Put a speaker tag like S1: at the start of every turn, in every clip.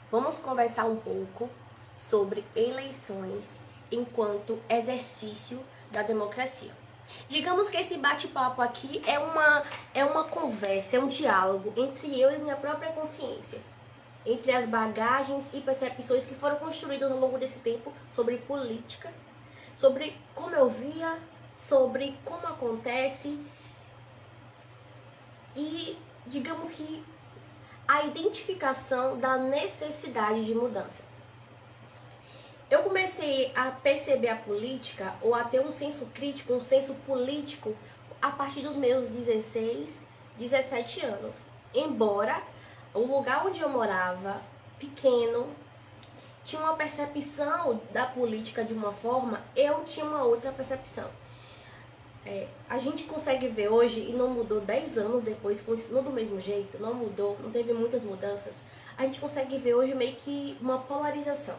S1: Vamos conversar um pouco sobre eleições enquanto exercício da democracia. Digamos que esse bate-papo aqui é uma conversa, é um diálogo entre eu e minha própria consciência, entre as bagagens e percepções que foram construídas ao longo desse tempo sobre política, sobre como eu via, sobre como acontece e, digamos que, a identificação da necessidade de mudança. Eu comecei a perceber a política, ou a ter um senso crítico, um senso político, a partir dos meus 16, 17 anos. Embora o lugar onde eu morava, pequeno, tinha uma percepção da política de uma forma, eu tinha uma outra percepção. A gente consegue ver hoje, e não mudou 10 anos depois, continuou do mesmo jeito, não mudou, não teve muitas mudanças, a gente consegue ver hoje meio que uma polarização.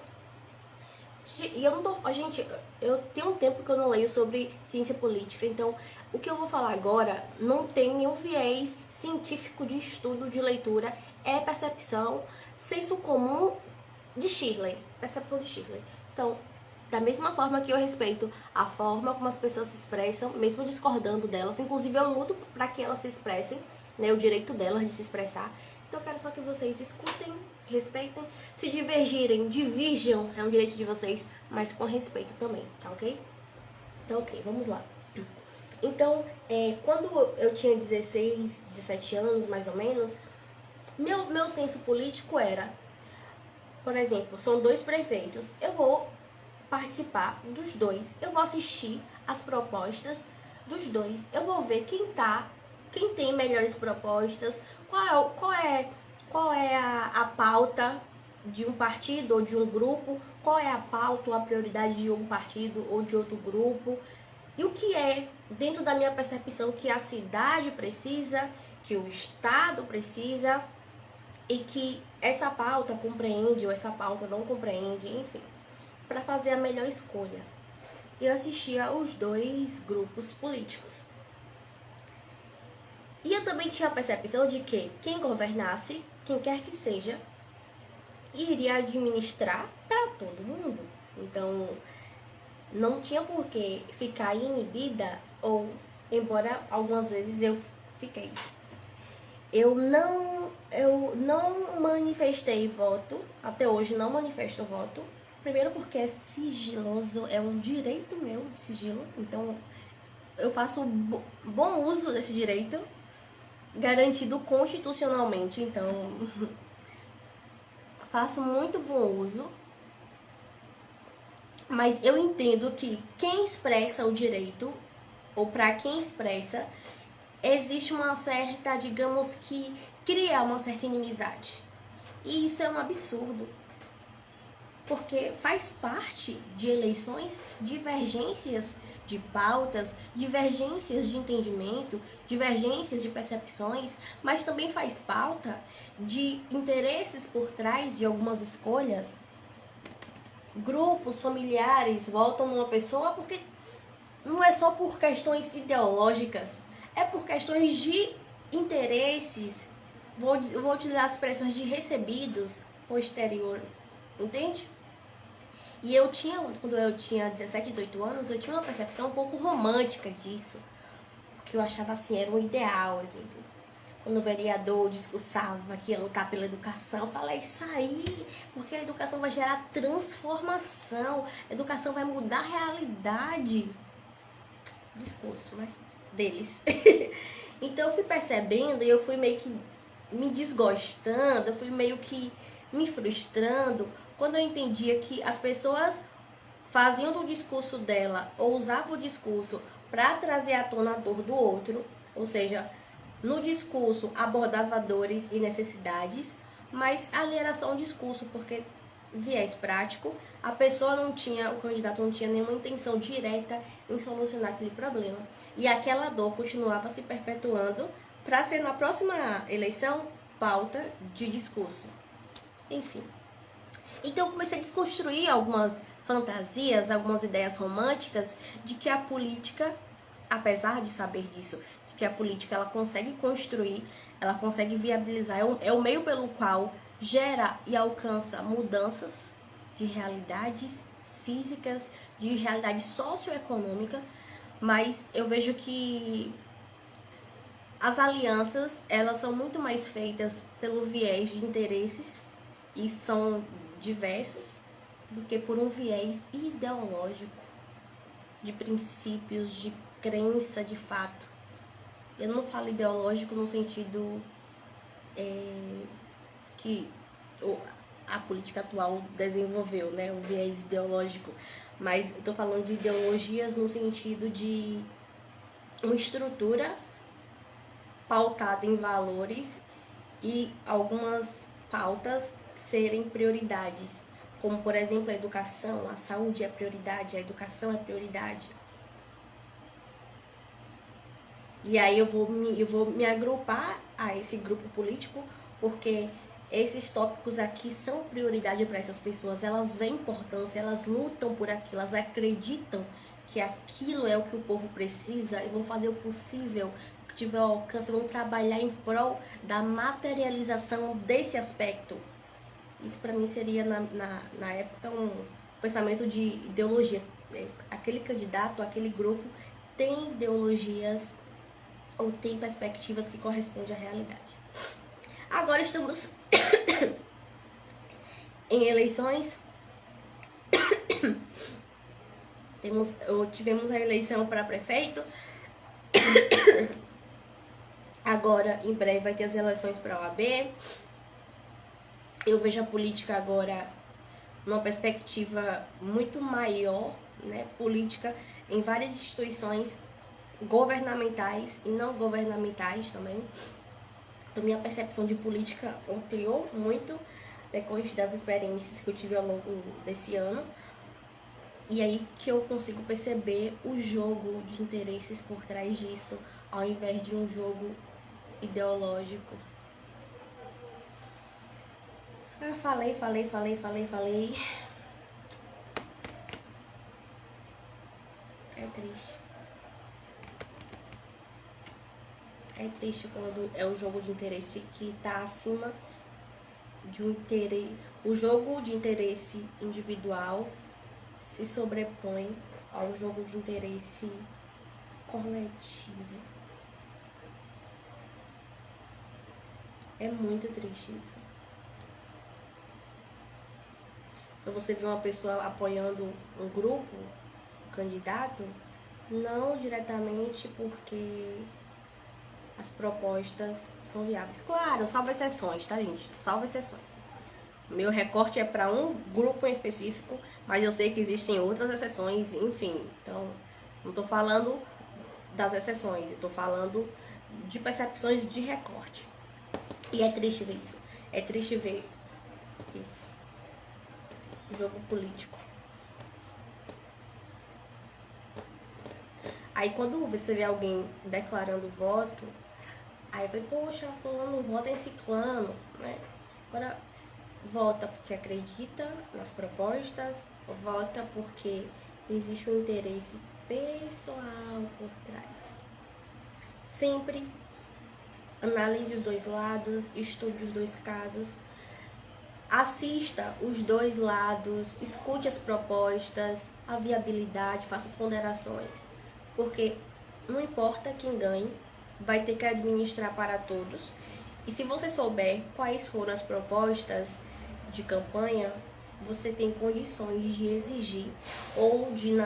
S1: E eu não tô. Gente, eu tenho um tempo que eu não leio sobre ciência política, então o que eu vou falar agora não tem nenhum viés científico de estudo, de leitura, é percepção, senso comum de Shirley. Percepção de Shirley. Então, da mesma forma que eu respeito a forma como as pessoas se expressam, mesmo discordando delas, inclusive eu luto para que elas se expressem, né, o direito delas de se expressar. Então eu quero só que vocês escutem, respeitem, se divergirem, divirjam, é um direito de vocês, mas com respeito também, tá ok? Então ok, vamos lá. Então, quando eu tinha 16, 17 anos, mais ou menos, meu senso político era, por exemplo, são 2 prefeitos, eu vou participar dos 2, eu vou assistir as propostas dos 2, eu vou ver quem tem melhores propostas, qual é a pauta de um partido ou de um grupo, qual é a pauta ou a prioridade de um partido ou de outro grupo, e o que é, dentro da minha percepção, que a cidade precisa, que o Estado precisa, e que essa pauta compreende ou essa pauta não compreende, enfim, para fazer a melhor escolha. Eu assistia os 2 grupos políticos. E eu também tinha a percepção de que quem governasse, quem quer que seja, iria administrar para todo mundo. Então, não tinha por que ficar inibida, ou, embora algumas vezes eu fiquei. Eu não manifestei voto, até hoje não manifesto voto. Primeiro porque é sigiloso, é um direito meu, sigilo. Então eu faço bom uso desse direito, garantido constitucionalmente. Então faço muito bom uso. Mas eu entendo que quem expressa o direito, ou para quem expressa, existe uma certa, digamos que, cria uma certa inimizade. E isso é um absurdo. Porque faz parte de eleições divergências de pautas, divergências de entendimento, divergências de percepções, mas também faz pauta de interesses por trás de algumas escolhas. Grupos familiares votam numa pessoa porque não é só por questões ideológicas, é por questões de interesses, vou utilizar as expressões de recebidos posterior, entende? E eu tinha, quando eu tinha 17, 18 anos, eu tinha uma percepção um pouco romântica disso, porque eu achava assim, era um ideal, exemplo. Quando o vereador discursava que ia lutar pela educação, eu falei, isso aí, porque a educação vai gerar transformação, a educação vai mudar a realidade. Discurso, né? Deles. Então eu fui percebendo e eu fui meio que me desgostando, eu fui meio que me frustrando quando eu entendia que as pessoas faziam do discurso dela ou usavam o discurso para trazer à tona a dor do outro, ou seja, no discurso abordava dores e necessidades, mas ali era só um discurso, porque viés prático, a pessoa não tinha, o candidato não tinha nenhuma intenção direta em solucionar aquele problema. E aquela dor continuava se perpetuando para ser na próxima eleição pauta de discurso. Enfim. Então eu comecei a desconstruir algumas fantasias, algumas ideias românticas de que a política, apesar de saber disso, de que a política ela consegue construir, ela consegue viabilizar, é o meio pelo qual gera e alcança mudanças de realidades físicas, de realidade socioeconômica, mas eu vejo que as alianças, elas são muito mais feitas pelo viés de interesses, e são diversos, do que por um viés ideológico, de princípios, de crença de fato. Eu não falo ideológico no sentido que a política atual desenvolveu, né, o viés ideológico, mas eu tô falando de ideologias no sentido de uma estrutura pautada em valores e algumas pautas serem prioridades, como por exemplo a educação, a saúde é prioridade, a educação é prioridade. E aí eu vou me agrupar a esse grupo político, porque esses tópicos aqui são prioridade para essas pessoas, elas veem importância, elas lutam por aquilo, elas acreditam que aquilo é o que o povo precisa e vão fazer o possível que tiver alcance, vão trabalhar em prol da materialização desse aspecto. Isso para mim seria, na época, um pensamento de ideologia. Aquele candidato, aquele grupo tem ideologias ou tem perspectivas que correspondem à realidade. Agora estamos em eleições. Tivemos a eleição para prefeito. Agora, em breve, vai ter as eleições para a OAB. Eu vejo a política agora numa perspectiva muito maior, né? Política em várias instituições governamentais e não governamentais também. Então, minha percepção de política ampliou muito depois das experiências que eu tive ao longo desse ano. E aí que eu consigo perceber o jogo de interesses por trás disso, ao invés de um jogo ideológico. Eu falei. É triste. É triste quando é o jogo de interesse que tá acima de um interesse. O jogo de interesse individual se sobrepõe ao jogo de interesse coletivo. É muito triste isso. Então você vê uma pessoa apoiando um grupo, um candidato, não diretamente porque as propostas são viáveis. Claro, salvo exceções, tá, gente? Salvo exceções. Meu recorte é para um grupo em específico, mas eu sei que existem outras exceções, enfim. Então, não tô falando das exceções, eu tô falando de percepções de recorte. E é triste ver isso. É triste ver isso. Jogo político. Aí quando você vê alguém declarando voto, aí vai, poxa, fulano vota em ciclano, né? Agora, vota porque acredita nas propostas, vota porque existe um interesse pessoal por trás. Sempre analise os dois lados, estude os dois casos, assista os dois lados, escute as propostas, a viabilidade, faça as ponderações. Porque não importa quem ganhe, vai ter que administrar para todos. E se você souber quais foram as propostas de campanha, você tem condições de exigir ou de,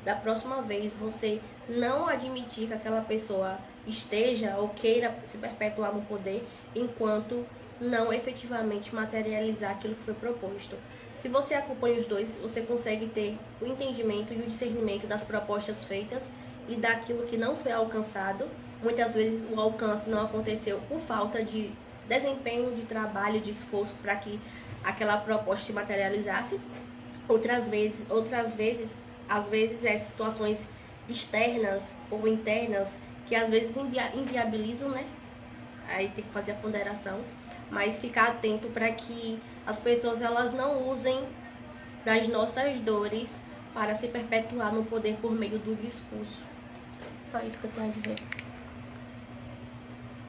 S1: da próxima vez, você não admitir que aquela pessoa esteja ou queira se perpetuar no poder enquanto não efetivamente materializar aquilo que foi proposto. Se você acompanha os dois, você consegue ter o entendimento e o discernimento das propostas feitas e daquilo que não foi alcançado. Muitas vezes o alcance não aconteceu por falta de desempenho, de trabalho, de esforço para que aquela proposta se materializasse. Outras vezes, às vezes é situações externas ou internas que às vezes inviabilizam, né? Aí tem que fazer a ponderação, mas ficar atento para que as pessoas elas não usem das nossas dores para se perpetuar no poder por meio do discurso. Só isso que eu tenho a dizer.